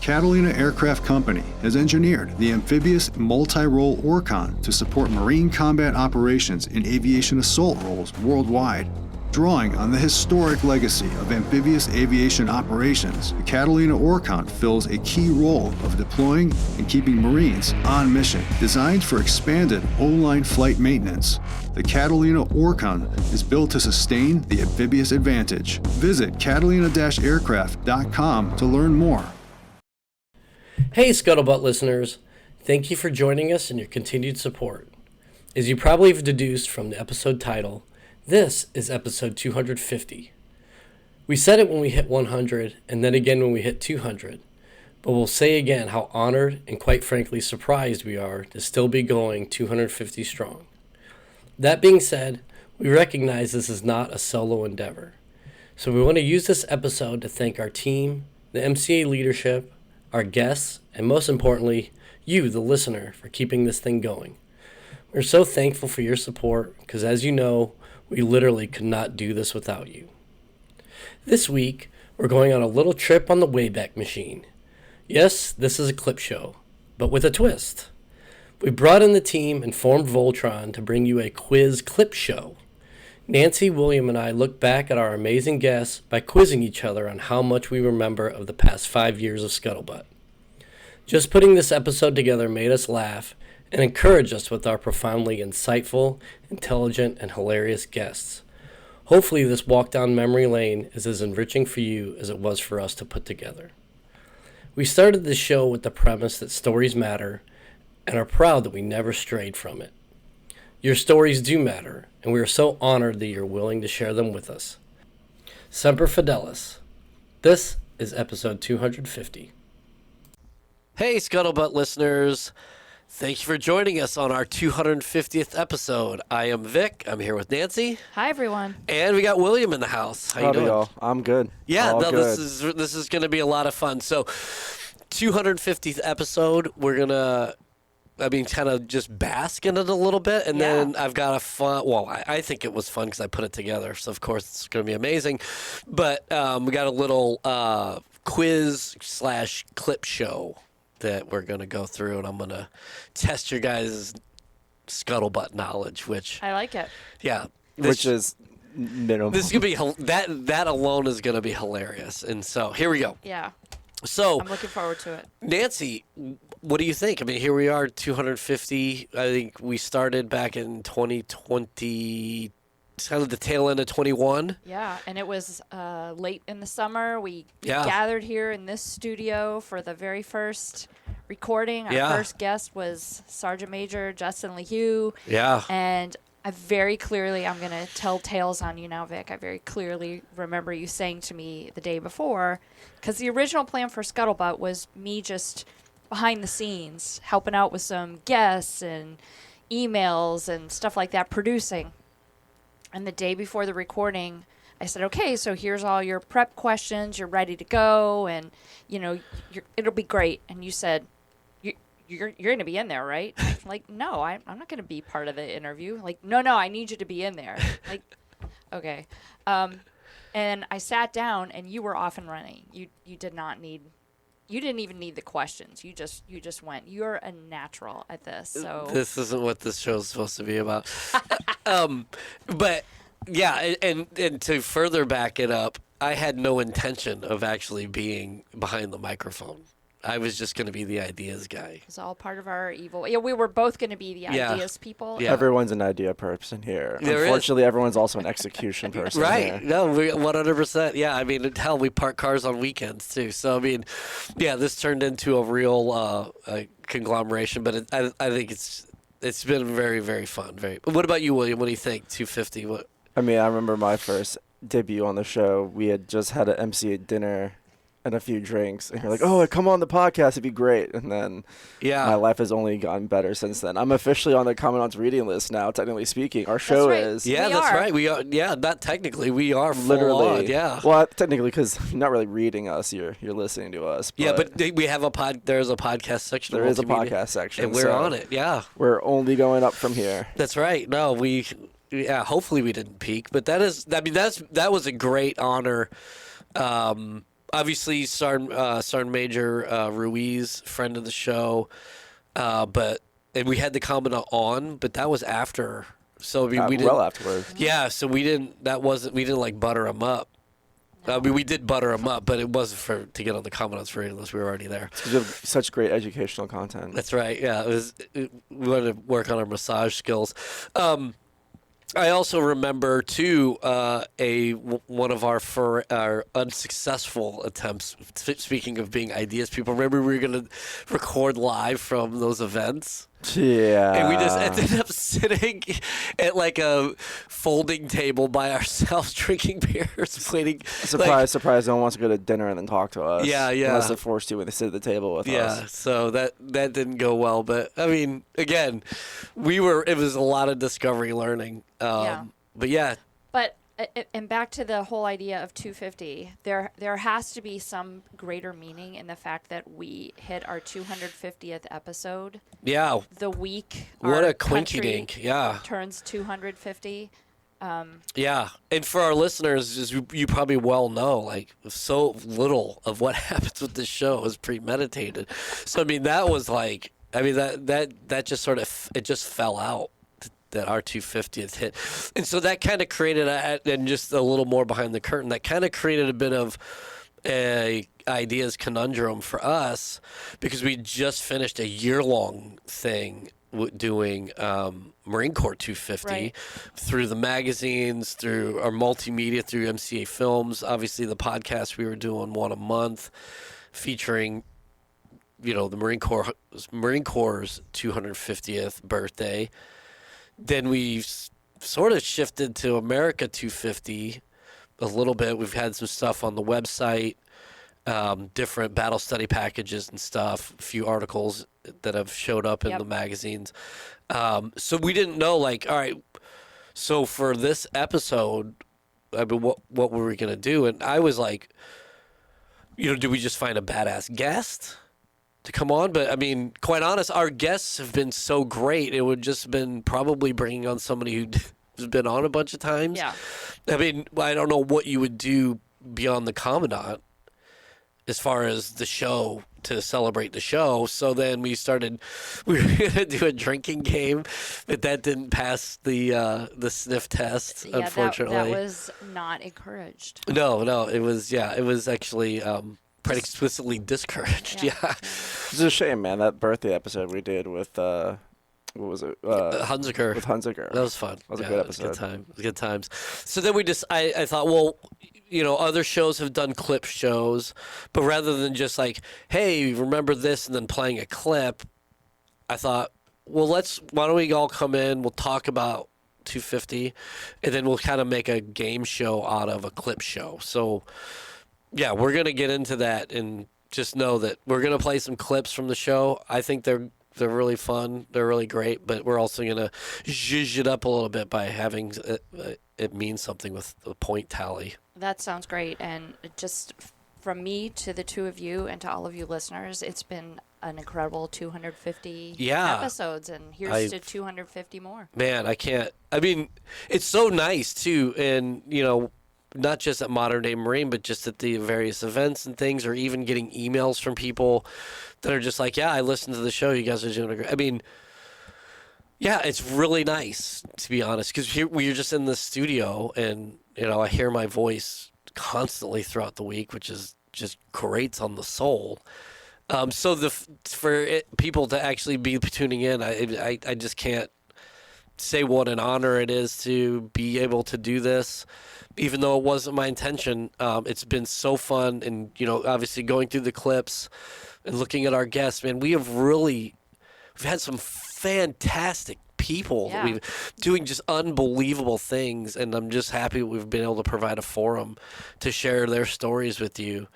Catalina Aircraft Company has engineered the amphibious multi-role Orcon to support Marine combat operations in aviation assault roles worldwide. Drawing on the historic legacy of amphibious aviation operations, the Catalina Orcon fills a key role of deploying and keeping Marines on mission. Designed for expanded O-line flight maintenance, the Catalina Orcon is built to sustain the amphibious advantage. Visit catalina-aircraft.com to learn more. Hey Scuttlebutt listeners, thank you for joining us and your continued support. As you probably have deduced from the episode title, this is episode 250. We said it when we hit 100 and then again when we hit 200, but we'll say again how honored and quite frankly surprised we are to still be going 250 strong. That being said, we recognize this is not a solo endeavor, so we want to use this episode to thank our team, the MCA leadership, our guests, and most importantly, you, the listener, for keeping this thing going. We're so thankful for your support because, as you know, we literally could not do this without you. This week, we're going on a little trip on the Wayback Machine. Yes, this is a clip show, but with a twist. We brought in the team and formed Voltron to bring you a quiz clip show. Nancy, William, and I look back at our amazing guests by quizzing each other on how much we remember of the past 5 years of Scuttlebutt. Just putting this episode together made us laugh and encourage us with our profoundly insightful, intelligent, and hilarious guests. Hopefully this walk down memory lane is as enriching for you as it was for us to put together. We started this show with the premise that stories matter and are proud that we never strayed from it. Your stories do matter, and we are so honored that you're willing to share them with us. Semper Fidelis. This is episode 250. Hey Scuttlebutt listeners. Thank you for joining us on our 250th episode. I am Vic. I'm here with Nancy. Hi, everyone. And we got William in the house. How you doing? Y'all? I'm good. Yeah, All good. This is going to be a lot of fun. So, 250th episode. We're going to, kind of just bask in it a little bit. And then I've got a fun, I think it was fun because I put it together. So, of course, it's going to be amazing. But we got a little quiz/clip show that we're going to go through, and I'm going to test your guys' Scuttlebutt knowledge, which... I like it. Yeah. Which is minimum. This is going to be... That alone is going to be hilarious. And so, here we go. Yeah. So... I'm looking forward to it. Nancy, what do you think? I mean, here we are, 250. I think we started back in 2020... It's kind of the tail end of 21. Yeah, and it was late in the summer. We Yeah. gathered here in this studio for the very first recording. Our Yeah. first guest was Sergeant Major Justin LeHue. Yeah. And I very clearly, I'm going to tell tales on you now, Vic. I very clearly remember you saying to me the day before, because the original plan for Scuttlebutt was me just behind the scenes, helping out with some guests and emails and stuff like that, producing. And the day before the recording, I said, okay, so here's all your prep questions. You're ready to go. And, it'll be great. And you said, you're going to be in there, right? I'm like, no, I'm not going to be part of the interview. Like, no, I need you to be in there. Like, okay. And I sat down, and you were off and running. You didn't even need the questions. You just went. You're a natural at this. So This isn't what this show is supposed to be about. But yeah, and to further back it up, I had no intention of actually being behind the microphone. I was just going to be the ideas guy. it's all part of our evil. Yeah, we were both going to be the Yeah. ideas people. Yeah. Everyone's an idea person here. There is. Unfortunately, everyone's also an execution person Right. here. No, 100%. Yeah, I mean, hell, we park cars on weekends, too. So, I mean, yeah, this turned into a real conglomeration, but I think it's been very, very fun. What about you, William? What do you think? 250? What? I mean, I remember my first debut on the show. We had just had an MC dinner and a few drinks, and you're like, oh, come on the podcast, it'd be great. And then my life has only gotten better since then. I'm officially on the Commandant's reading list now, technically speaking. Our show right. is. Yeah, that's right. We are. Yeah, not technically. We are Literally. full on, yeah. Well, technically, because you're not really reading us, you're listening to us. Yeah, but we have there's a podcast section. There is a podcast section. And we're so on it, yeah. We're only going up from here. That's right. No, hopefully we didn't peak, but that was a great honor. obviously Sergeant Major Ruiz, friend of the show, and we had the commandant on, but that was after. So I mean, we didn't. Well afterwards. Yeah, so we didn't. We didn't like butter him up. I mean, we did butter him up, but it wasn't to get on the commandant's radar unless we were already there. Because we have such great educational content. That's right. Yeah, we wanted to work on our massage skills. I also remember too one of our unsuccessful attempts. Speaking of being ideas people, remember we were going to record live from those events. Yeah. And we just ended up sitting at like a folding table by ourselves, drinking beers, waiting. Surprise! No one wants to go to dinner and then talk to us. Yeah. Unless they're forced to when they sit at the table with us. Yeah, so that didn't go well. But I mean, again, it was a lot of discovery learning. But yeah. But and back to the whole idea of 250, there has to be some greater meaning in the fact that we hit our 250th episode. Yeah. The week what our a quinky dink. Yeah. turns 250. Yeah, and for our listeners, as you probably well know, like so little of what happens with this show is premeditated. So I mean, that was like, that just sort of it just fell out. That our 250th hit, and so that kind of created and just a little more behind the curtain, that kind of created a bit of a ideas conundrum for us, because we just finished a year-long thing doing Marine Corps 250 right. through the magazines, through our multimedia, through MCA Films, obviously the podcast we were doing one a month, featuring the Marine Corps' 250th birthday. Then we sort of shifted to America 250 a little bit. We've had some stuff on the website, different battle study packages and stuff, a few articles that have showed up in the magazines. So we didn't know, like, all right, so for this episode, I mean, what were we going to do? And I was like, do we just find a badass guest to come on? But I mean, quite honest, our guests have been so great. It would just been probably bringing on somebody who's been on a bunch of times. Yeah. I mean, I don't know what you would do beyond the commandant as far as the show to celebrate the show. So then we were going to do a drinking game, but that didn't pass the sniff test, unfortunately. That was not encouraged. No, it was actually quite explicitly discouraged. Yeah. It's a shame, man. That birthday episode we did with what was it? Hunziker. With Hunziker. That was fun. That was a good episode. It was good times. So then I thought, well, other shows have done clip shows, but rather than just like, hey, remember this, and then playing a clip, I thought, well, why don't we all come in, we'll talk about 250, and then we'll kind of make a game show out of a clip show. So yeah, we're going to get into that, and just know that we're going to play some clips from the show. I think they're really fun. They're really great, but we're also going to zhuzh it up a little bit by having it mean something with the point tally. That sounds great. And just from me to the two of you and to all of you listeners, it's been an incredible 250 episodes, and here's to 250 more. Man, it's so nice too, and not just at Modern Day Marine, but just at the various events and things, or even getting emails from people that are just like, yeah, I listened to the show. You guys are doing great. I mean, yeah, it's really nice, to be honest, because we're just in the studio, and, I hear my voice constantly throughout the week, which is just grates on the soul. So people to actually be tuning in, I just can't say what an honor it is to be able to do this. Even though it wasn't my intention, it's been so fun. And, obviously going through the clips and looking at our guests, man, we've had some fantastic people. Yeah. We've doing just unbelievable things. And I'm just happy we've been able to provide a forum to share their stories with you.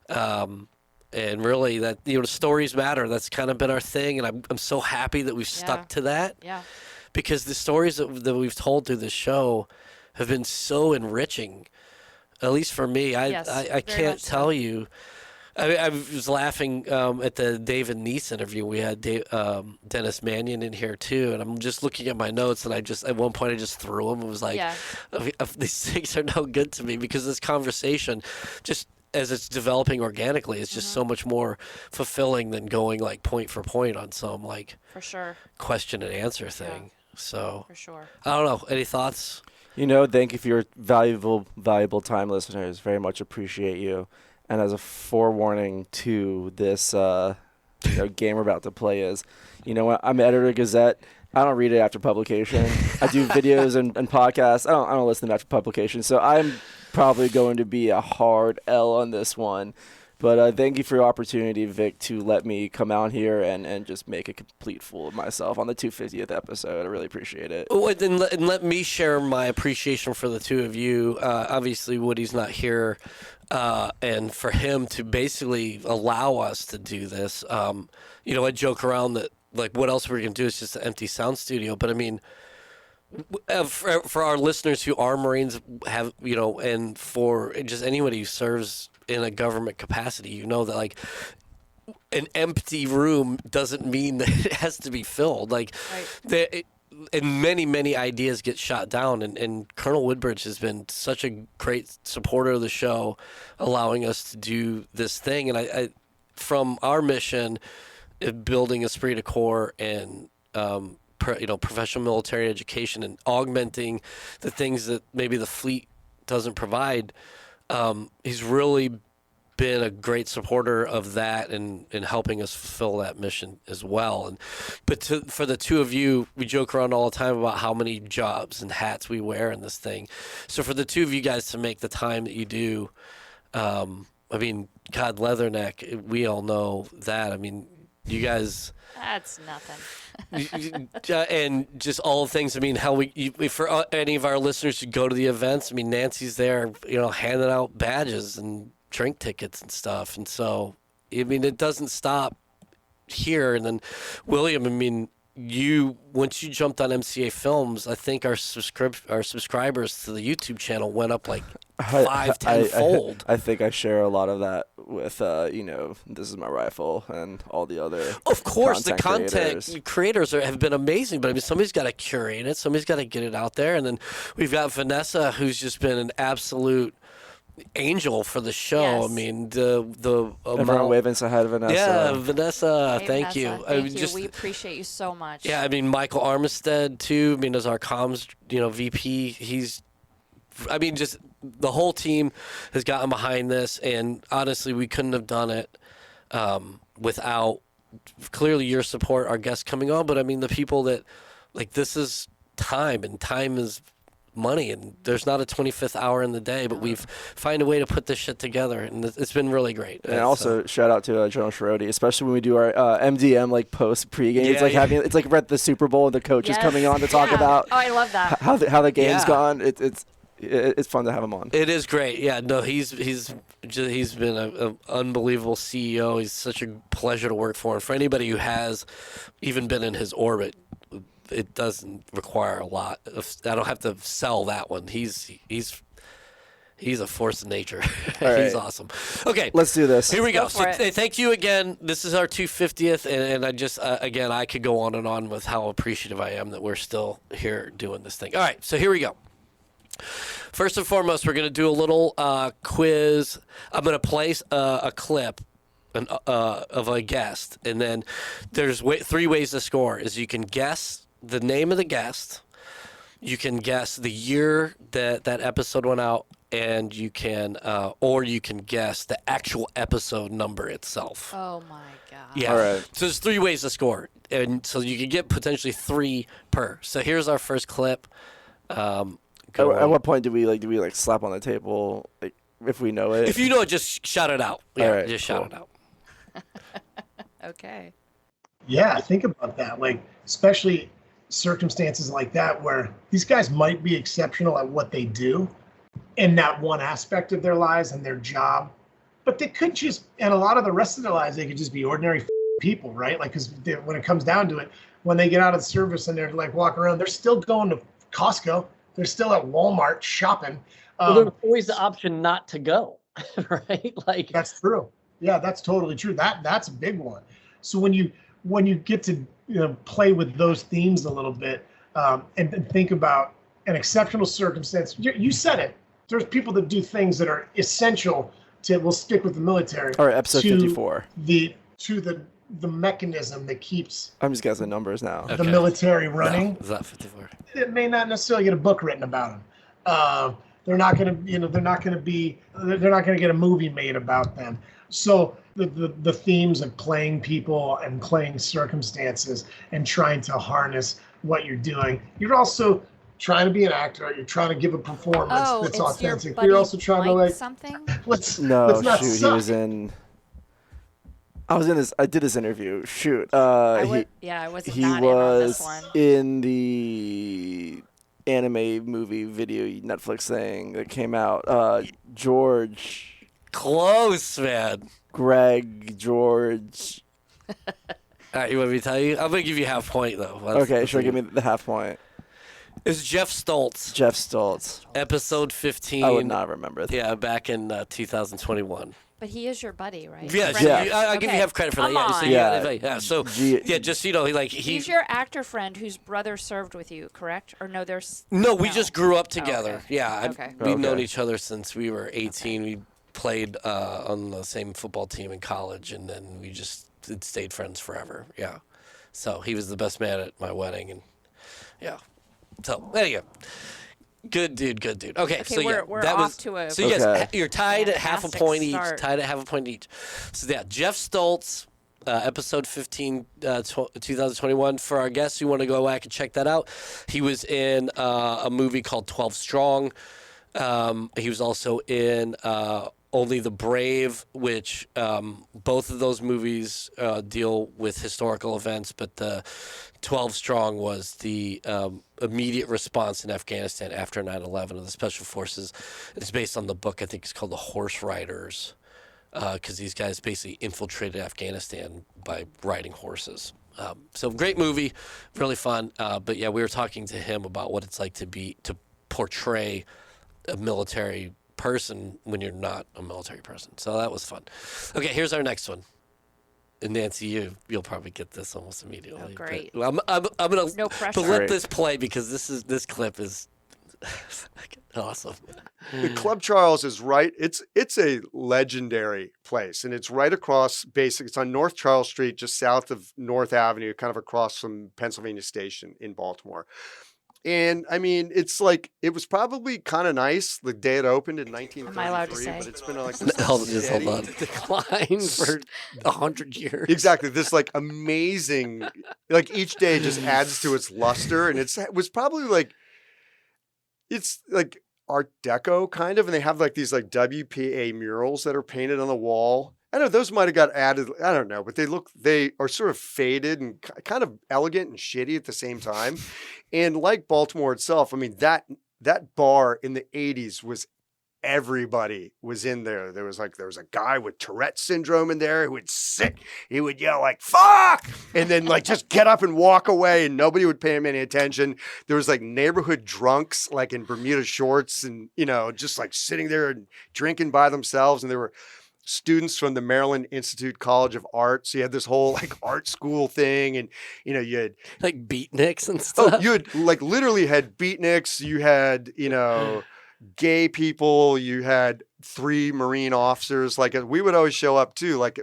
And really that, stories matter. That's kind of been our thing. And I'm so happy that we've stuck to that. Yeah. Because the stories that we've told through the show have been so enriching, at least for me. I can't tell you. I was laughing at the David Neese interview. We had Dennis Mannion in here too, and I'm just looking at my notes, and at one point I just threw them. It was like, these things are no good to me, because this conversation, just as it's developing organically, it's just so much more fulfilling than going like point for point on some like for sure question and answer thing. So for sure. I don't know. Any thoughts? Thank you for your valuable time, listeners. Very much appreciate you. And as a forewarning to this game we're about to play is, I'm editor of Gazette. I don't read it after publication. I do videos and podcasts. I don't listen to them after publication. So I'm probably going to be a hard L on this one. But thank you for your opportunity, Vic, to let me come out here and just make a complete fool of myself on the 250th episode. I really appreciate it. Oh, and let me share my appreciation for the two of you. Obviously, Woody's not here, and for him to basically allow us to do this. I joke around that, like, what else are we going to do? It's just an empty sound studio. But, I mean, for our listeners who are Marines, and for just anybody who serves in a government capacity, that like an empty room doesn't mean that it has to be filled. Like, and many ideas get shot down, and Colonel Woodbridge has been such a great supporter of the show, allowing us to do this thing. And I from our mission, building esprit de corps and professional military education and augmenting the things that maybe the fleet doesn't provide. He's really been a great supporter of that and helping us fulfill that mission as well. But for the two of you, we joke around all the time about how many jobs and hats we wear in this thing. So for the two of you guys to make the time that you do, God, Leatherneck, we all know that. I mean, you guys... That's nothing. And just all the things. I mean, for any of our listeners who go to the events, I mean, Nancy's there, handing out badges and drink tickets and stuff. And so, I mean, it doesn't stop here. And then, William, I mean, once you jumped on MCA Films, I think our subscribers to the YouTube channel went up like 5-10-fold. I think I share a lot of that with This Is My Rifle and all the other. Of course, the content creators have been amazing, but I mean, somebody's got to curate it, somebody's got to get it out there, and then we've got Vanessa, who's just been an absolute angel for the show. Yes. I mean, everyone waving so ahead, Vanessa. Yeah, Vanessa, hey, thank Vanessa, you. Thank you. We appreciate you so much. Yeah, I mean, Michael Armistead too. I mean, as our comms, VP, just the whole team has gotten behind this, and honestly, we couldn't have done it without clearly your support, our guests coming on. But I mean, the people that this is time, and time is money, and there's not a 25th hour in the day, but we've find a way to put this shit together, and it's been really great. And also shout out to General Schirodi, especially when we do our MDM post pregame. It's like we're at the Super Bowl and the coach is coming on to talk about. Oh, I love that. How the game's gone. It's fun to have him on. It is great. Yeah, no, he's been an unbelievable CEO. He's such a pleasure to work for, and for anybody who has even been in his orbit, it doesn't require a lot. I don't have to sell that one. He's a force of nature. He's awesome. Okay, let's do this. Here we go. So thank you again. This is our 250th, and I just again, I could go on and on with how appreciative I am that we're still here doing this thing. All right, so here we go. First and foremost, we're going to do a little quiz. I'm going to place a clip of a guest, and then there's three ways to score. Is you can guess the name of the guest, you can guess the year that episode went out, and you can or you can guess the actual episode number itself. Oh my god. Yeah. All right. So there's three ways to score, and so you can get potentially 3 per. So here's our first clip. At what point do we slap on the table if we know it? If you know it, just shout it out. Yeah, right, just shout it out. Okay. Yeah, think about that. Especially circumstances like that where these guys might be exceptional at what they do in that one aspect of their lives and their job, but they could just, and a lot of the rest of their lives, they could just be ordinary people, right? Because when it comes down to it, when they get out of the service and they're walking around, they're still going to Costco. They're still at Walmart shopping. Well, there's always the option not to go, right? That's true. Yeah, that's totally true. That's a big one. So when you get to play with those themes a little bit and think about an exceptional circumstance, you said it. There's people that do things that are essential we'll stick with the military. All right, episode to 54. The mechanism that keeps I'm just guessing numbers now. the military running. No, is that 54? It may not necessarily get a book written about them. They're not going to, they're not going to get a movie made about them. So the themes of playing people and playing circumstances and trying to harness what you're doing. You're also trying to be an actor. You're trying to give a performance that's authentic. You're also trying to something. Let's not shoot. suck. He was in. I did this interview. Shoot. I was he not in on this was one. in the anime movie video Netflix thing that came out. George. Close, man. George. All right, you want me to tell you? I'm going to give you half point, though. Okay, sure. Give me the half point. It's Jeff Stoltz. Jeff Stoltz. Episode 15. I would not remember that. Yeah, back in 2021. But he is your buddy, right? Yeah, I'll give you half credit for that. Just so you know, he's your actor friend whose brother served with you, correct? Or no, we just grew up together. Okay. Yeah, we've known each other since we were 18. Okay. We played on the same football team in college, and then we just stayed friends forever. Yeah, so he was the best man at my wedding, and yeah. So there you go. Good dude. Okay, so we're that off was, to a. So yes, you're tied at half a point start. each. Tied at half a point each. So yeah, Jeff Stoltz, episode 15, 2021. For our guests who want to go back and check that out, he was in a movie called 12 Strong. He was also in Only the Brave, which both of those movies deal with historical events, but the 12 Strong was the immediate response in Afghanistan after 9/11 of the Special Forces. It's based on the book, I think it's called The Horse Riders, because these guys basically infiltrated Afghanistan by riding horses. So great movie, really fun. But yeah, we were talking to him about what it's like to portray a military person when you're not a military person. So that was fun. Okay, here's our next one. And Nancy, you'll probably get this almost immediately. Oh, great. I'm gonna no pressure. let this play because this clip is awesome. The Club Charles is right. It's a legendary place, and it's right across. It's on North Charles Street, just south of North Avenue, kind of across from Pennsylvania Station in Baltimore. And I mean, it's like it was probably kind of nice the day it opened in 1933. Am I allowed to say? But it's been like hold on. Decline for 100 years. Exactly. This like amazing, like each day just adds to its luster, and it was probably like it's like Art Deco kind of, and they have like these like WPA murals that are painted on the wall. I don't know, those might have got added, I don't know, but they are sort of faded and kind of elegant and shitty at the same time. And like Baltimore itself, I mean, that bar in the 80s was everybody was in there. There was a guy with Tourette syndrome in there who would sit, he would yell like, fuck! And then like just get up and walk away and nobody would pay him any attention. There was like neighborhood drunks like in Bermuda shorts and, just like sitting there and drinking by themselves. And there were students from the Maryland Institute College of Art. So you had this whole like art school thing, and you had like beatniks and stuff. Oh, you had like literally had beatniks. You had gay people. You had 3 Marine officers. Like we would always show up too. Like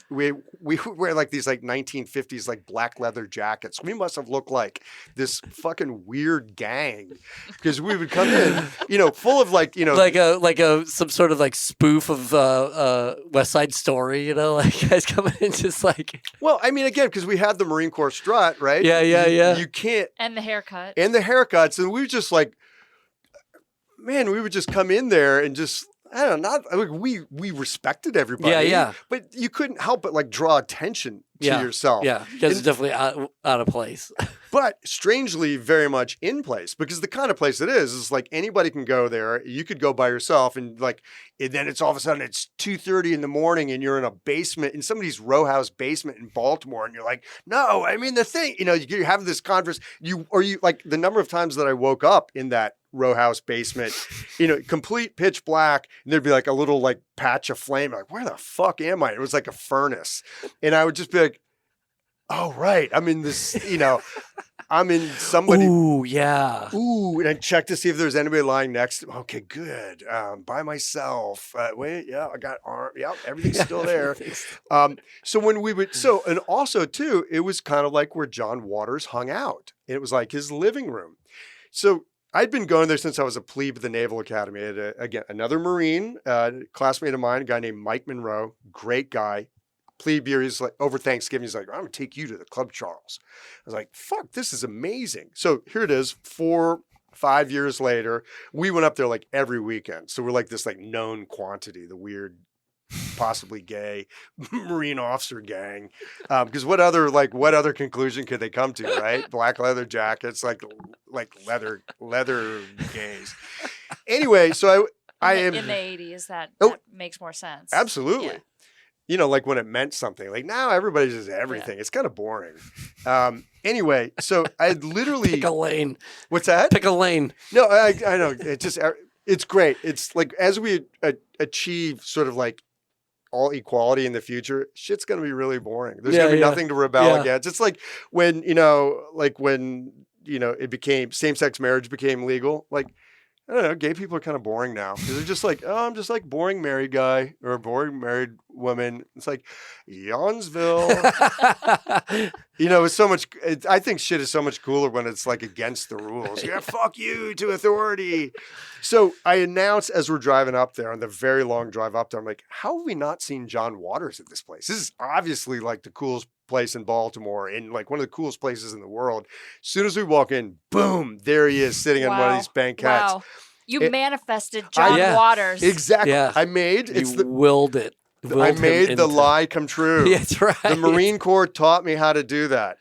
we would wear like these like 1950s like black leather jackets. We must have looked like this fucking weird gang because we would come in, full of like some sort of like spoof of West Side Story, like guys coming in just like. Well, I mean, again, because we had the Marine Corps strut, right? Yeah. You can't. And the haircut. And the haircuts, and we were just like, man, we would just come in there and just. I don't know. We respected everybody. Yeah. But you couldn't help but like draw attention to yourself. Yeah, because it's definitely out of place. But strangely, very much in place because the kind of place it is like anybody can go there. You could go by yourself and then it's all of a sudden it's 2:30 in the morning and you're in a basement in somebody's row house basement in Baltimore and you're like, no, I mean the thing, you have this conference. You like the number of times that I woke up in that row house basement, complete pitch black, and there'd be like a little like patch of flame. Like, where the fuck am I? It was like a furnace, and I would just be like, oh right, I'm in this. I'm in somebody. Ooh, yeah. Ooh, and I check to see if there's anybody lying next to me. Okay, good. By myself. Wait, yeah, I got arm. Yep, everything's still there. So when we would, and also too, it was kind of like where John Waters hung out. It was like his living room. So I'd been going there since I was a plebe at the Naval Academy. I had again, another Marine, classmate of mine, a guy named Mike Monroe, great guy. Plebe year, he's like, over Thanksgiving, he's like, I'm gonna take you to the Club Charles. I was like, fuck, this is amazing. So here it is, 4-5 years later, we went up there like every weekend. So we're like this like known quantity, the weird, possibly gay Marine officer gang. Because what other conclusion could they come to, right? Black leather jackets, like leather gays. Anyway, so I am in the 80s. That makes more sense. Absolutely. Yeah. You know, like when it meant something. Like now everybody does everything. Yeah. It's kind of boring. Anyway, so I literally pick a lane. What's that? Pick a lane. No, I know. It's great. It's like as we achieve sort of like all equality in the future, shit's going to be really boring. There's going to be nothing to rebel against. It's like when it became same-sex marriage became legal. Like, I don't know, gay people are kind of boring now. They're just like, oh, I'm just like boring married guy or a boring married woman. It's like, Yawnsville. It's so much, I think shit is so much cooler when it's like against the rules. Yeah, fuck you to authority. So I announced as we're driving up there on the very long drive up there, I'm like, how have we not seen John Waters at this place? This is obviously like the coolest place in Baltimore and like one of the coolest places in the world. As soon as we walk in, boom, there he is sitting on one of these banquettes. Wow. You manifested John Waters. Exactly. Yeah. I made willed it. I made the lie come true. Yeah, that's right. The Marine Corps taught me how to do that.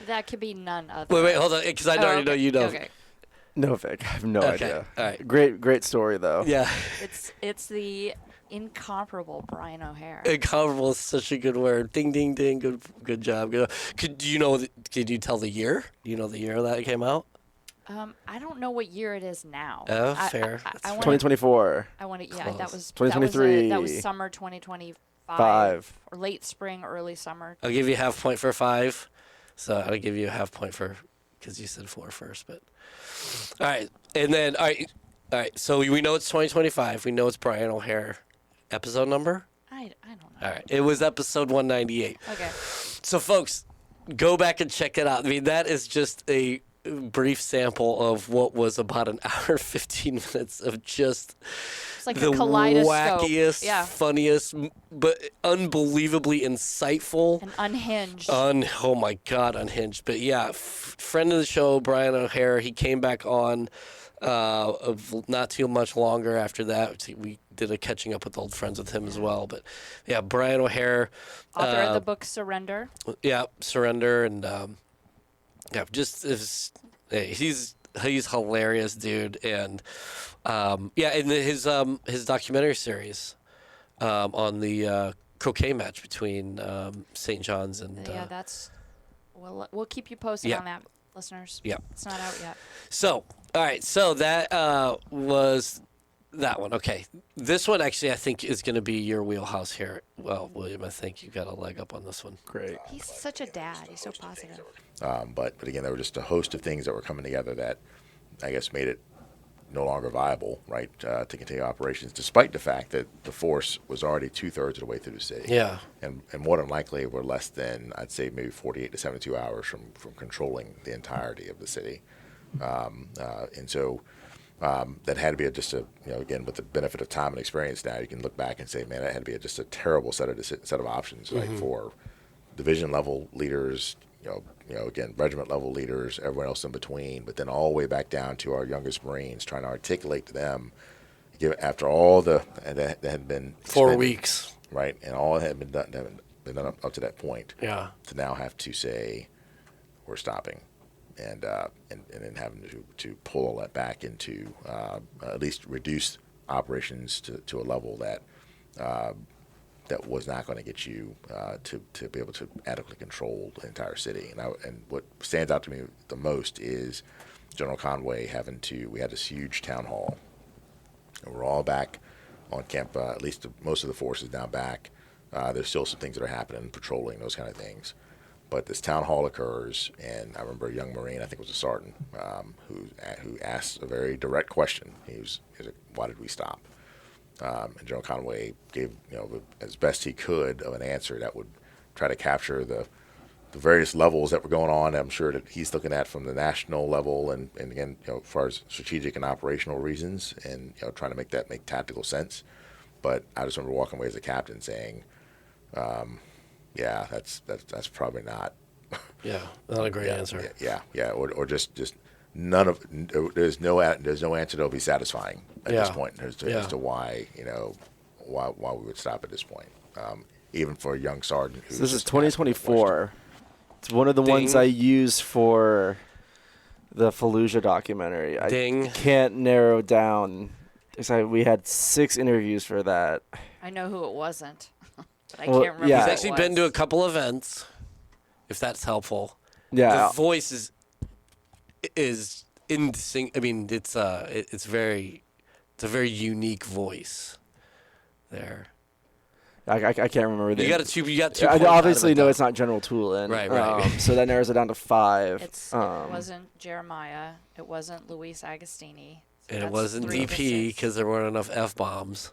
That could be none other. Wait, hold on, because I already know you know. Okay. No, Vic, I have no idea. All right. Great story though. Yeah. It's the incomparable Brian O'Hare. Incomparable is such a good word. Ding, ding, ding. Good job. Could you tell the year? Do you know the year that it came out? I don't know what year it is now. Oh, fair. 2024. I want to. Yeah, that was 2023. That was summer 2025. Or late spring, early summer. I'll give you a half point for 5. So I'll give you a half point for because you said 4 first. But all right, and then all right. So we know it's 2025. We know it's Brian O'Hare. Episode number? I don't know. All right, it was episode 198. Okay. So folks, go back and check it out. I mean, that is just a brief sample of what was about an hour and 15 minutes of just it's like the a kaleidoscope. Wackiest, funniest, but unbelievably insightful and unhinged. Oh my God, unhinged. But yeah, friend of the show, Brian O'Hare, he came back on not too much longer after that. We did a catching up with old friends with him as well. But yeah, Brian O'Hare, author of the book Surrender. Yeah, Surrender, and he's hilarious, dude, and and his documentary series on the croquet match between St. John's and we'll keep you posted on that, listeners. Yeah, it's not out yet. So all right, so that was that one. Okay, this one actually I think is going to be your wheelhouse here. Well, William, I think you got a leg up on this one. Great. He's such a dad. He's so positive. But again, there were just a host of things that were coming together that I guess made it no longer viable, right, to continue operations, despite the fact that the force was already 2/3 of the way through the city. Yeah. And more than likely were less than, I'd say, maybe 48 to 72 hours from controlling the entirety of the city. And so that had to be again, with the benefit of time and experience now, you can look back and say, man, that had to be just a terrible set of options, like for division level leaders, again, regiment level leaders, everyone else in between, but then all the way back down to our youngest Marines, trying to articulate to them, after all that had been 4 weeks, right, and all that had been done up to that point, to now have to say we're stopping, and then having to pull all that back into at least reduce operations to a level that was not going to get you to be able to adequately control the entire city. And what stands out to me the most is General Conway we had this huge town hall, and we're all back on camp. At least most of the force is now back. There's still some things that are happening, patrolling, those kind of things. But this town hall occurs, and I remember a young Marine, I think it was a sergeant, who asked a very direct question. He was like, "Why did we stop?" And General Conway gave, as best he could of an answer that would try to capture the various levels that were going on. I'm sure that he's looking at from the national level, and again, as far as strategic and operational reasons, and trying to make tactical sense. But I just remember walking away as a captain saying, "Yeah, that's probably not." Yeah, not a great answer. Yeah, or just none of there's no answer that'll be satisfying at this point as to why why we would stop at this point, even for a young sergeant. So this is 2024. It's one of the ones I used for the Fallujah documentary. I can't narrow down. We had 6 interviews for that. I know who it wasn't, but I can't remember. He's actually been to a couple events, if that's helpful. Yeah, the voice is in sync. I mean, it's a very unique voice there. I can't remember. You got 2 points. I obviously know it's not General Tulin. Right. So that narrows it down to 5. It wasn't Jeremiah. It wasn't Luis Agostini. So and it wasn't DP because there weren't enough F-bombs.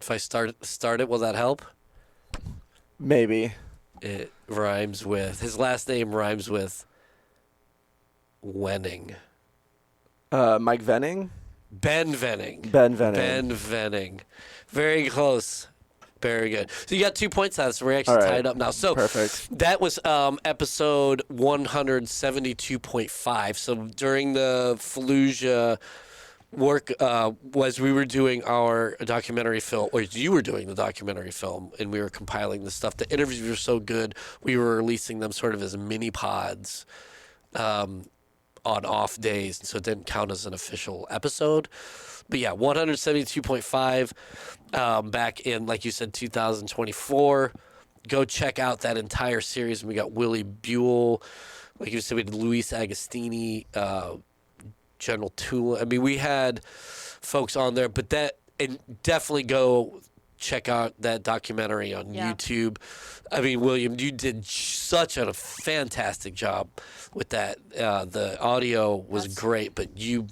If I start it, will that help? Maybe. It rhymes with, his last name rhymes with Wenning. Mike Venning? Ben Venning. Ben Venning. Ben Venning. Very close. Very good. So you got 2 points out, so we're actually tied up now. So perfect. That was episode 172.5. So during the Fallujah work, was we were doing our documentary film, or you were doing the documentary film, and we were compiling the stuff. The interviews were so good, we were releasing them sort of as mini pods on off days, so it didn't count as an official episode. But yeah, 172.5 back in, like you said, 2024. Go check out that entire series. We got Willie Buell, like you said, we had Luis Agostini, General Tulin. I mean, we had folks on there, but and definitely go check out that documentary on YouTube. I mean, William, you did such a fantastic job with that. The audio was great, but you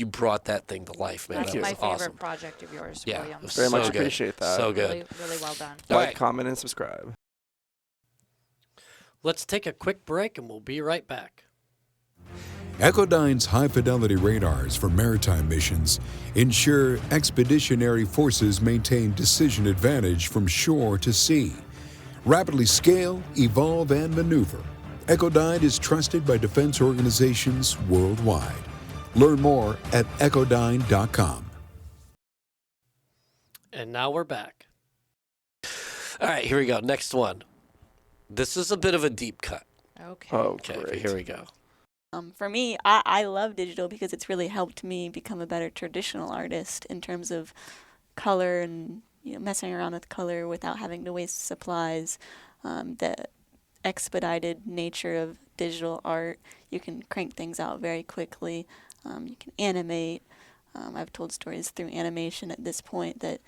brought that thing to life, man. That's that my was favorite awesome. project of yours, Yeah, William. Very much good. appreciate that. So good. Really, really well done. Like, comment, and subscribe. Let's take a quick break, and we'll be right back. Echodyne's high-fidelity radars for maritime missions ensure expeditionary forces maintain decision advantage from shore to sea. Rapidly scale, evolve, and maneuver. Echodyne is trusted by defense organizations worldwide. Learn more at echodyne.com. And now we're back. All right, here we go. Next one. This is a bit of a deep cut. Okay. But here we go. For me, I love digital because it's really helped me become a better traditional artist in terms of color and messing around with color without having to waste supplies. The expedited nature of digital art, you can crank things out very quickly. You can animate. I've told stories through animation at this point that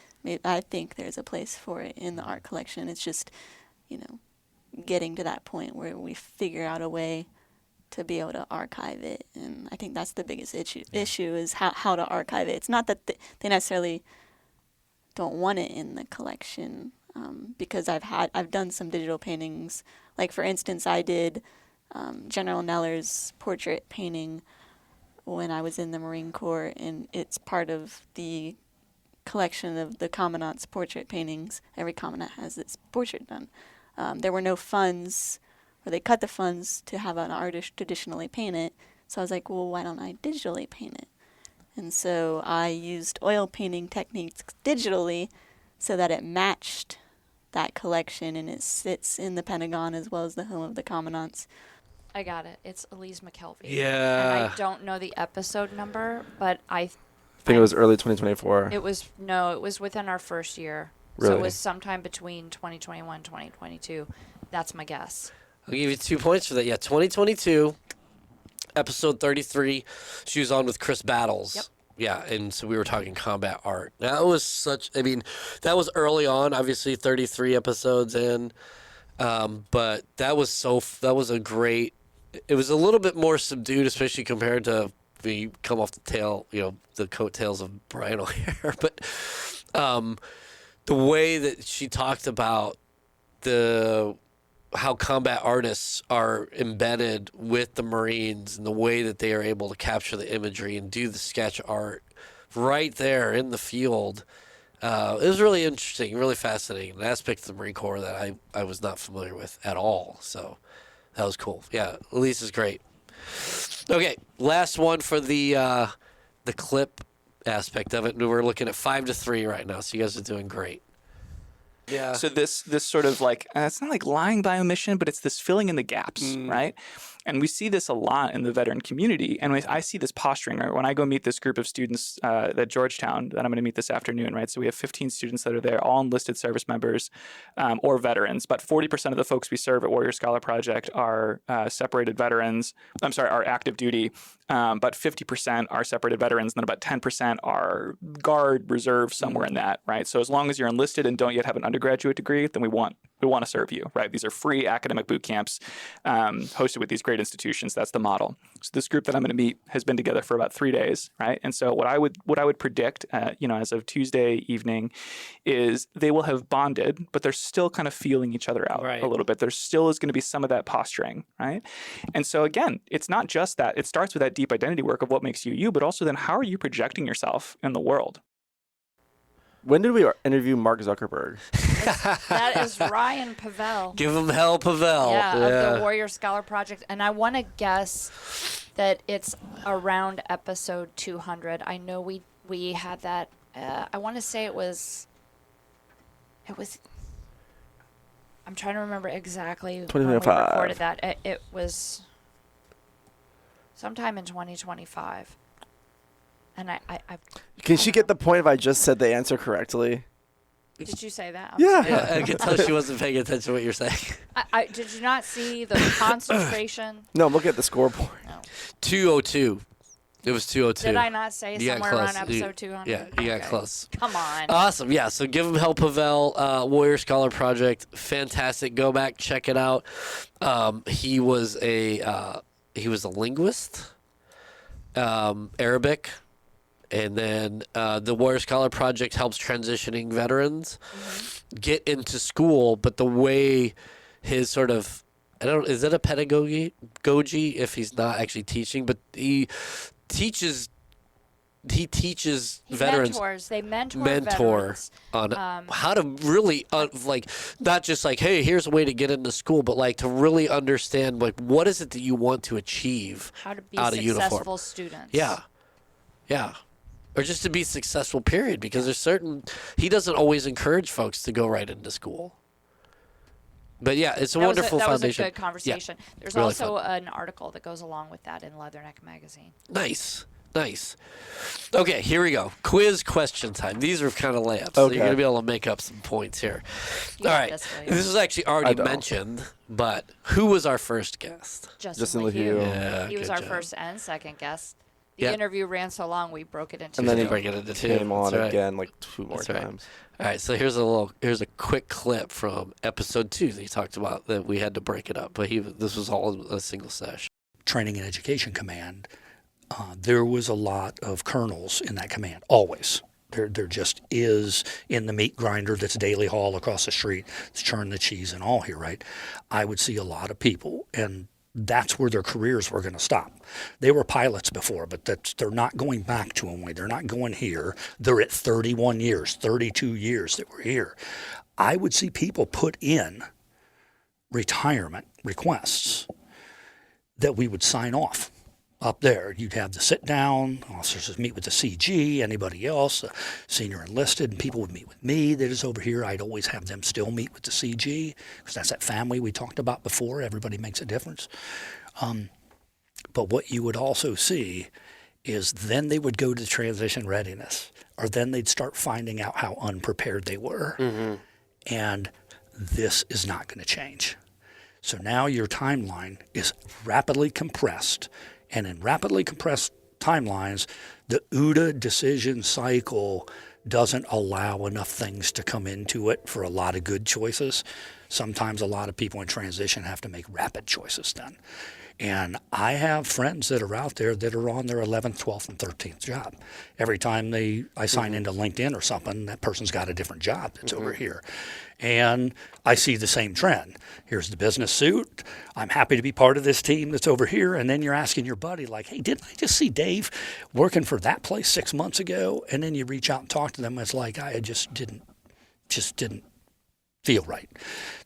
I think there's a place for it in the art collection. It's just, getting to that point where we figure out a way to be able to archive it, and I think that's the biggest issue is how to archive it. It's not that they necessarily don't want it in the collection, because I've done some digital paintings. Like for instance, I did General Neller's portrait painting when I was in the Marine Corps, and it's part of the collection of the commandant's portrait paintings. Every commandant has its portrait done. There were no funds, or they cut the funds to have an artist traditionally paint it. So I was like, well, why don't I digitally paint it? And so I used oil painting techniques digitally so that it matched that collection, and it sits in the Pentagon as well as the home of the commandants. I got it. It's Elise McKelvey. Yeah. And I don't know the episode number, but I think it was early 2024. It was within our first year. Really? So it was sometime between 2021 and 2022. That's my guess. I'll give you 2 points for that. Yeah, 2022, episode 33. She was on with Chris Battles. Yep. Yeah, and so we were talking combat art. That was that was early on, obviously 33 episodes in. But that was a great, it was a little bit more subdued, especially compared to we come off the coattails of Brian O'Hare. But the way that she talked about how combat artists are embedded with the Marines and the way that they are able to capture the imagery and do the sketch art right there in the field. It was really interesting, really fascinating, an aspect of the Marine Corps that I was not familiar with at all. So that was cool. Yeah, Elise is great. Okay, last one for the clip aspect of it. We're looking at 5-3 right now, so you guys are doing great. Yeah. So this sort of like, it's not like lying by omission, but it's this filling in the gaps, right? And we see this a lot in the veteran community. And I see this posturing, right? When I go meet this group of students at Georgetown that I'm going to meet this afternoon, right? So we have 15 students that are there, all enlisted service members or veterans. But 40% of the folks we serve at Warrior Scholar Project are separated veterans. Are active duty. But 50% are separated veterans, and then about 10% are Guard, Reserve, somewhere in that, right? So as long as you're enlisted and don't yet have an undergraduate degree, then we want to serve you, right? These are free academic boot camps hosted with these great institutions. That's the model. So this group that I'm going to meet has been together for about 3 days, right? And so what I would predict, as of Tuesday evening, is they will have bonded, but they're still kind of feeling each other out a little bit. There still is going to be some of that posturing, right? And so again, it's not just that. It starts with that deep identity work of what makes you you, but also then how are you projecting yourself in the world? When did we interview Mark Zuckerberg? That is Ryan Pavel. Give him hell, Pavel. Yeah, of the Warrior Scholar Project. And I want to guess that it's around episode 200. I know we had that. I want to say it was. I'm trying to remember exactly when we recorded that. It was sometime in 2025. And I Can she get the point if I just said the answer correctly? Did you say that? Yeah, I could tell she wasn't paying attention to what you're saying. Did you not see the concentration? No, I'm looking at the scoreboard. No. 202. It was 202. Did I not say somewhere around episode 200? Yeah, you got close. Come on. Awesome. Yeah, so give him hell, Pavel, Warrior Scholar Project. Fantastic. Go back, check it out. He was a linguist, Arabic. And then the Warrior Scholar Project helps transitioning veterans get into school, but the way his sort of, is it a pedagogy if he's not actually teaching, but he teaches veterans. They mentor veterans. On how to really not just like, hey, here's a way to get into school, but like to really understand like what is it that you want to achieve how to be out of uniform. Successful students. Yeah. Or just to be successful, period, because he doesn't always encourage folks to go right into school. But yeah, it's a wonderful foundation. That was a good conversation. Yeah, there's really also an article that goes along with that in Leatherneck Magazine. Nice. Okay, here we go. Quiz question time. These are kind of layups. So you're going to be able to make up some points here. All right. This was actually already mentioned, but who was our first guest? Justin LeHue. Yeah, he was our first and second guest. The interview ran so long we broke it into two. And then he came on again like 2 more times. All right, so here's a quick clip from episode 2 that he talked about that we had to break it up, but this was all a single sesh. Training and Education Command, there was a lot of colonels in that command, always. There just is in the meat grinder that's daily haul across the street, that's churn the cheese and all here, right? I would see a lot of people, and that's where their careers were going to stop. They were pilots before, but they're not going back to them. They're not going here. They're at 31 years, 32 years that we're here. I would see people put in retirement requests that we would sign off. Up there, you'd have the sit down, officers would meet with the CG, anybody else, senior enlisted, and people would meet with me that is over here. I'd always have them still meet with the CG because that's that family we talked about before. Everybody makes a difference. But what you would also see is then they would go to transition readiness, or then they'd start finding out how unprepared they were. Mm-hmm. And this is not going to change. So now your timeline is rapidly compressed. And in rapidly compressed timelines, the UTA decision cycle doesn't allow enough things to come into it for a lot of good choices. Sometimes a lot of people in transition have to make rapid choices then. And I have friends that are out there that are on their 11th, 12th, and 13th job. Every time I sign into LinkedIn or something, that person's got a different job that's over here. And I see the same trend. Here's the business suit. I'm happy to be part of this team that's over here. And then you're asking your buddy, like, hey, didn't I just see Dave working for that place 6 months ago? And then you reach out and talk to them. It's like, I just didn't feel right.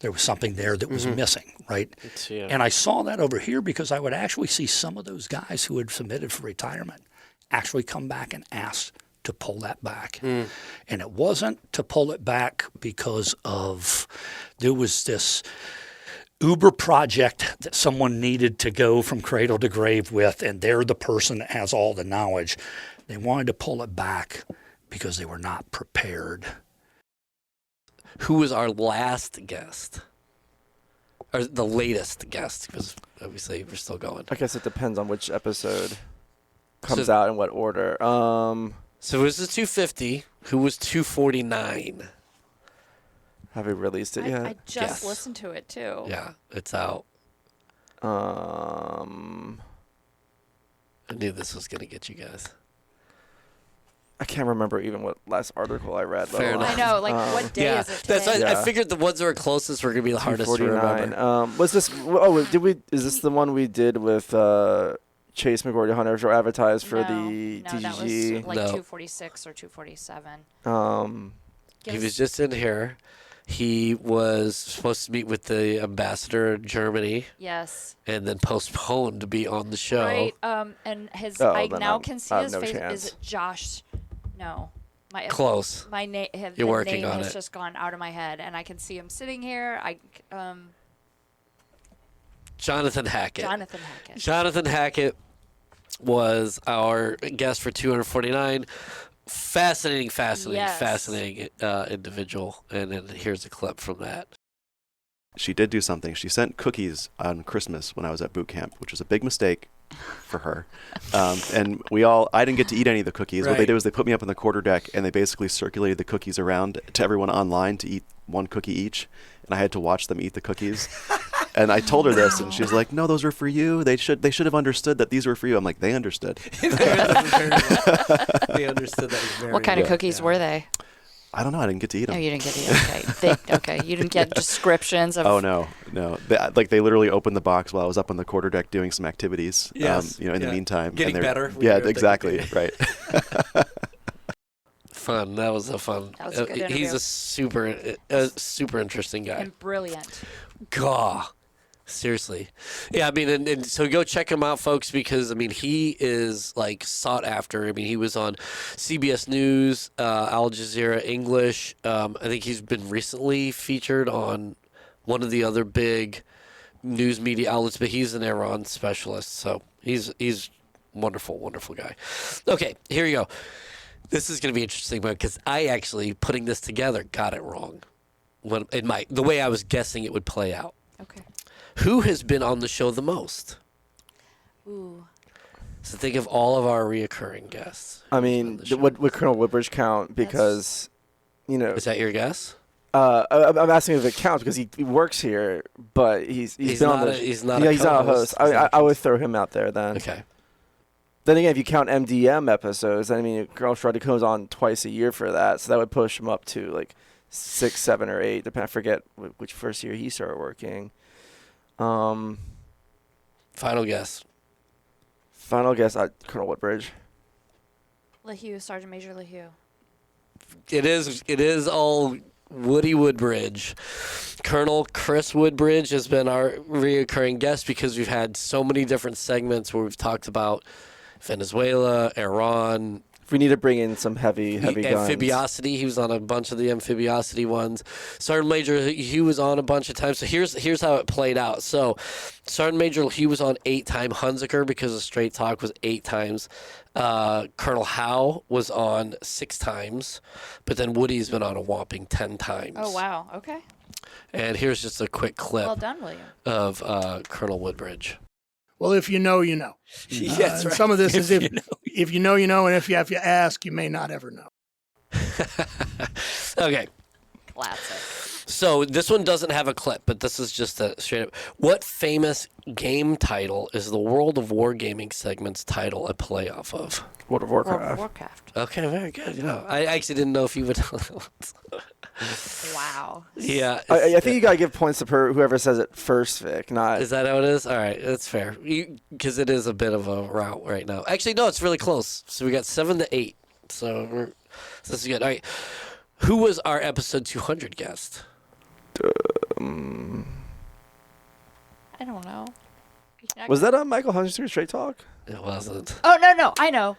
There was something there that was missing, right? And I saw that over here because I would actually see some of those guys who had submitted for retirement actually come back and ask to pull that back. And it wasn't to pull it back because of there was this Uber project that someone needed to go from cradle to grave with, and they're the person that has all the knowledge. They wanted to pull it back because they were not prepared. Who was our last guest? Or the latest guest? Because obviously we're still going. I guess it depends on which episode comes out in what order. So it was the 250. Who was 249? Have we released it yet? I just listened to it too. Yeah, it's out. I knew this was going to get you guys. I can't remember even what last article I read. Fair enough. I know, like what day is it today? That's why I figured the ones that were closest were going to be the hardest to remember. Was this? Oh, is this the one we did with Chase McGordy Hunter or advertised for the TGG? No, that was like 246 or 247. He was just in here. He was supposed to meet with the ambassador in Germany. Yes. And then postponed to be on the show. Right. And his I now can see his face. Chance. Is it Josh? No. Close. My name. You're working name on has it. just gone out of my head, and I can see him sitting here. Jonathan Hackett. Jonathan Hackett was our guest for 249. Fascinating individual. And then here's a clip from that. She did do something. She sent cookies on Christmas when I was at boot camp, which was a big mistake for her. And I didn't get to eat any of the cookies. What they did was they put me up on the quarterdeck and they basically circulated the cookies around to everyone online to eat one cookie each. And I had to watch them eat the cookies. And I told her this, and she was like, "No, those were for you. They should have understood that these were for you." I'm like, "They understood." They understood that. What kind of cookies were they? I don't know. I didn't get to eat them. Oh, you didn't get to eat them. Okay. You didn't get descriptions of... Oh, no. They literally opened the box while I was up on the quarterdeck doing some activities, in the meantime. Getting better. Yeah, exactly. Right. Fun. That was a fun. That was a good interview. He's a super interesting guy. And brilliant. Gah. Seriously. Yeah, I mean, and so go check him out, folks, because, I mean, he is, like, sought after. I mean, he was on CBS News, Al Jazeera English. I think he's been recently featured on one of the other big news media outlets, but he's an Iran specialist, so he's wonderful, wonderful guy. Okay, here you go. This is going to be interesting because I actually, putting this together, got it wrong the way I was guessing it would play out. Okay. Who has been on the show the most? Ooh. So think of all of our reoccurring guests. I mean, would Colonel Woodbridge count? Because, Is that your guess? I'm asking if it counts because he works here, but he's been on the... He's not a host. I would throw him out there then. Okay. Then again, if you count MDM episodes, I mean, Colonel Shredder comes on twice a year for that, so that would push him up to like 6, 7, or 8. I forget which first year he started working. Final guess. Colonel Woodbridge. Sergeant Major LaHue. It is all Woody Woodbridge. Colonel Chris Woodbridge has been our reoccurring guest because we've had so many different segments where we've talked about Venezuela, Iran. If we need to bring in some heavy guns. Amphibiosity. He was on a bunch of the amphibiosity ones. Sergeant Major, he was on a bunch of times. So here's how it played out. So Sergeant Major, he was on 8-time Hunziker because of Straight Talk was 8 times. Colonel Howe was on 6 times, but then Woody's been on a whopping 10 times. Oh, wow. Okay. And here's just a quick clip Well done, William. of Colonel Woodbridge. Well, if you know, you know. That's right. Some of this is if If you know, you know, and if you ask, you may not ever know. Okay. Classic. So this one doesn't have a clip, but this is just a straight up. What famous game title is the World of Wargaming segment's title a play off of? World of Warcraft. World of Warcraft. Okay, very good. You know, I actually didn't know if you would. Wow. Yeah. I think you gotta give points to whoever says it first, Vic. Not. Is that how it is? All right, that's fair. Because it is a bit of a route right now. Actually, no, it's really close. So we got 7-8. So this is good. All right. Who was our episode 200 guest? I don't know. Was that on Michael Hunter's Straight Talk? It wasn't. Oh, no, I know.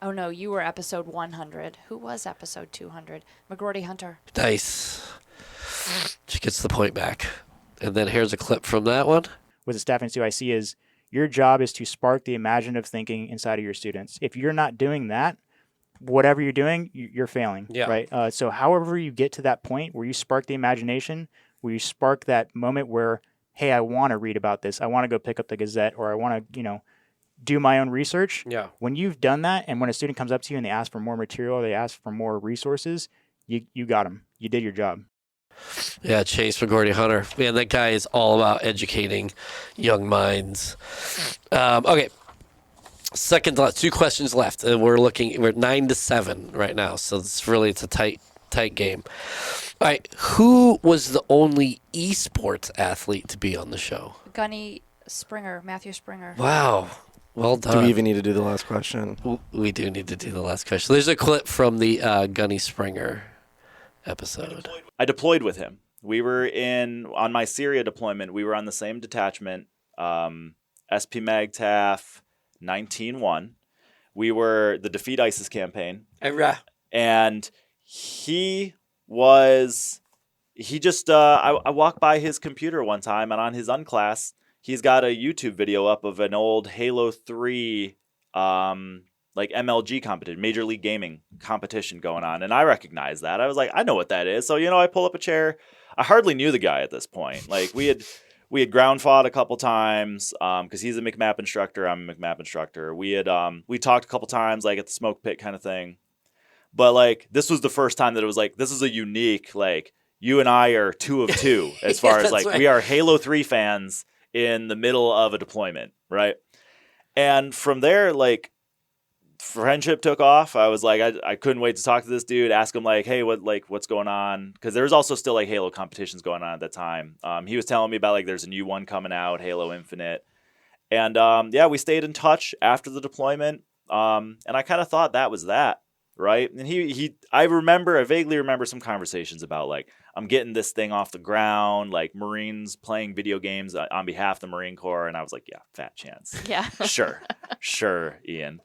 Oh, no, you were episode 100. Who was episode 200? McGrorty Hunter. Nice. She gets the point back. And then here's a clip from that one. With the staffing to I see is your job is to spark the imaginative thinking inside of your students. If you're not doing that, whatever you're doing, you're failing. Yeah. Right. So however you get to that point where you spark the imagination, where you spark that moment where, hey, I want to read about this. I want to go pick up the Gazette, or I want to, do my own research. Yeah. When you've done that, and when a student comes up to you and they ask for more material, or they ask for more resources, you got them. You did your job. Yeah, Chase McGrorty Hunter. Man, that guy is all about educating young minds. Okay. Second to last, 2 questions left. And we're 9-7 right now. So it's a tight game. All right. Who was the only esports athlete to be on the show? Matthew Springer. Wow. Well done. Do we even need to do the last question? We do need to do the last question. There's a clip from the Gunny Springer episode. I deployed with him. We were on my Syria deployment. We were on the same detachment, SP MAGTAF 19-1. We were the Defeat ISIS campaign. And I walked by his computer one time, and on his unclass, he's got a YouTube video up of an old Halo 3 MLG competition, Major League Gaming competition going on. And I recognized that. I was like, I know what that is. So, I pull up a chair. I hardly knew the guy at this point. Like, we had ground fought a couple times because he's a McMap instructor. I'm a McMap instructor. We talked a couple times, like at the smoke pit kind of thing. But like, this was the first time that it was like, this is a unique, like, you and I are 2 of 2 as far as like, we are Halo 3 fans in the middle of a deployment, right? And from there, like, friendship took off. I was like, I couldn't wait to talk to this dude, ask him like, hey, what's going on? Because there was also still like Halo competitions going on at that time. He was telling me about like there's a new one coming out, Halo Infinite. And we stayed in touch after the deployment. And I kind of thought that was that, right? And I vaguely remember some conversations about like, I'm getting this thing off the ground, like Marines playing video games on behalf of the Marine Corps. And I was like, yeah, fat chance. Yeah. Sure, Ian.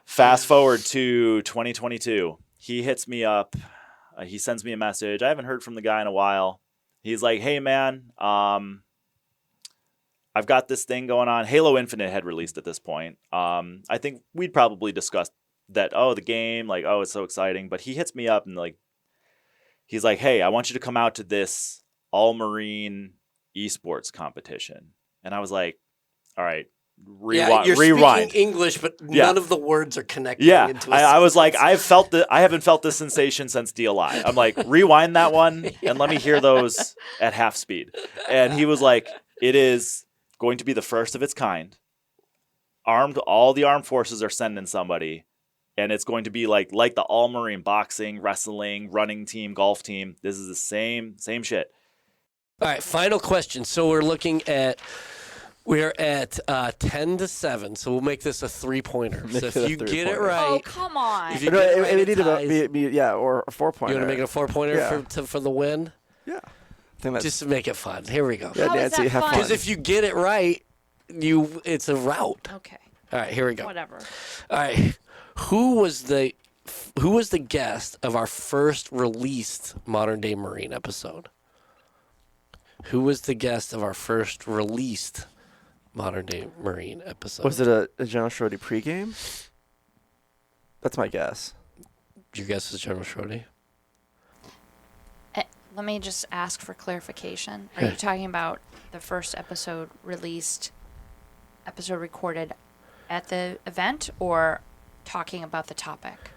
Fast forward to 2022. He hits me up. He sends me a message. I haven't heard from the guy in a while. He's like, hey, man, I've got this thing going on. Halo Infinite had released at this point. I think we'd probably discussed that, the game, like, it's so exciting. But he hits me up and like, he's like, hey, I want you to come out to this all-Marine esports competition. And I was like, all right, rewind. You're speaking English, but none of the words are connecting. Yeah, into a I was like, I haven't felt this sensation since DLI. I'm like, rewind that one and let me hear those at half speed. And he was like, it is going to be the first of its kind. All the armed forces are sending somebody. And it's going to be like the all-Marine boxing, wrestling, running team, golf team. This is the same shit. All right, final question. So we're at 10-7. So we'll make this a 3-pointer. So if you get it right, oh come on, it need to be or a 4-pointer. You want to make it a 4-pointer for the win? Yeah, I think that's just to make it fun. Here we go. Yeah, Nancy, have fun. Because if you get it right, it's a route. Okay. All right, here we go. Whatever. All right. Who was the guest of our first released Modern Day Marine episode? Who was the guest of our first released Modern Day Marine episode? Was it a General Schrody pregame? That's my guess. Your guess is General Schrody? Let me just ask for clarification. Are you talking about the first episode recorded at the event or talking about the topic?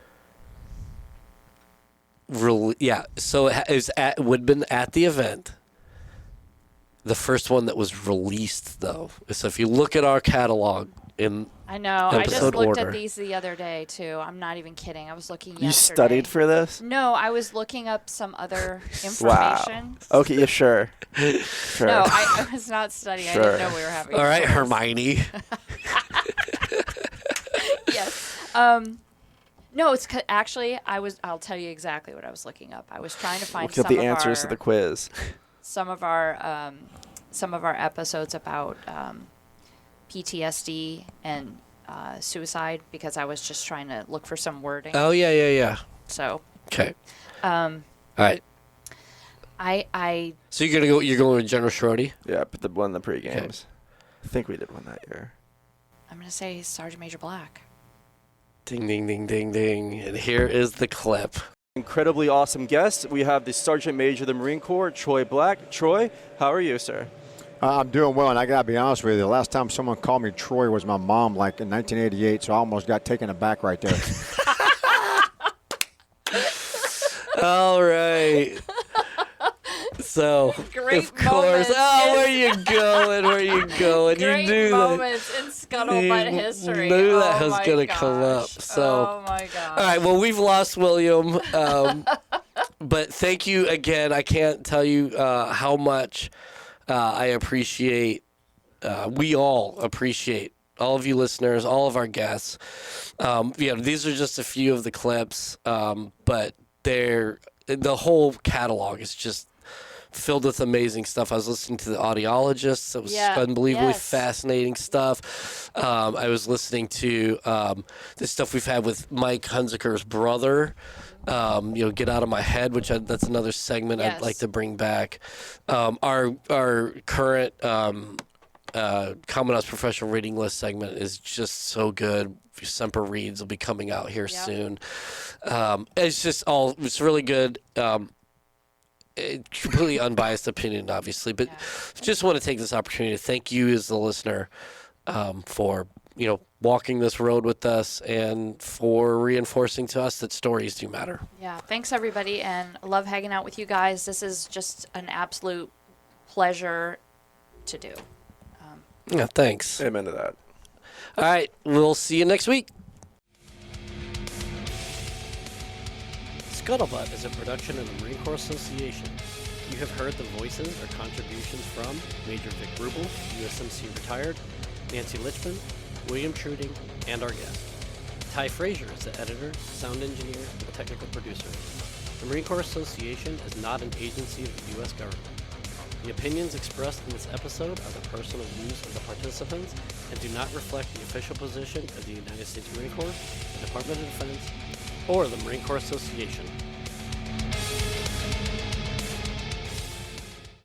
Yeah, so it would have been at the event. The first one that was released, though. So if you look at our catalog in I know. I just looked order. at these the other day, too. I'm not even kidding. I was looking yesterday. You studied for this? No, I was looking up some other information. Wow. Okay, yeah, sure. Sure. No, I was not studying. Sure. I didn't know we were having All right, this. Hermione. Yes. No, it's actually I'll tell you exactly what I was looking up. I was trying to find Look up the answers to the quiz. Some of our episodes about PTSD and suicide, because I was just trying to look for some wording. Oh yeah. So. Okay. All right. I. So you're going with General Schroeder? Yeah, but the one in the pre-games. I think we did one that year. I'm gonna say Sergeant Major Black. Ding ding ding ding ding! And here is the clip. Incredibly awesome guest. We have the Sergeant Major of the Marine Corps, Troy Black. Troy, how are you, sir? I'm doing well, and I got to be honest with you. The last time someone called me Troy was my mom, like in 1988, so I almost got taken aback right there. All right. So, Great of course. Oh, where you going? Where you going? Great you knew moments in Scuttlebutt history. Knew that was my going to gosh. come up. So, oh my gosh. All right. Well, we've lost William, but thank you again. I can't tell you how much I appreciate. We all appreciate all of you listeners, all of our guests. These are just a few of the clips, but the whole catalog is just filled with amazing stuff. I was listening to the audiologists. It was unbelievably fascinating stuff. I was listening to the stuff we've had with Mike Hunziker's brother. Get Out of My Head, that's another segment I'd like to bring back. Our current Commandant's Professional Reading List segment is just so good. Semper Reads will be coming out here soon. It's really good. Completely unbiased opinion, obviously, but just want to take this opportunity to thank you as the listener for walking this road with us and for reinforcing to us that stories do matter. Yeah, thanks everybody, and I love hanging out with you guys. This is just an absolute pleasure to do. Yeah, thanks. Amen to that. All right, we'll see you next week. Scuttlebutt is a production of the Marine Corps Association. You have heard the voices or contributions from Major Vic Rubel, USMC retired, Nancy Litchman, William Truding, and our guest. Ty Frazier is the editor, sound engineer, and technical producer. The Marine Corps Association is not an agency of the U.S. government. The opinions expressed in this episode are the personal views of the participants and do not reflect the official position of the United States Marine Corps, the Department of Defense, or the Marine Corps Association.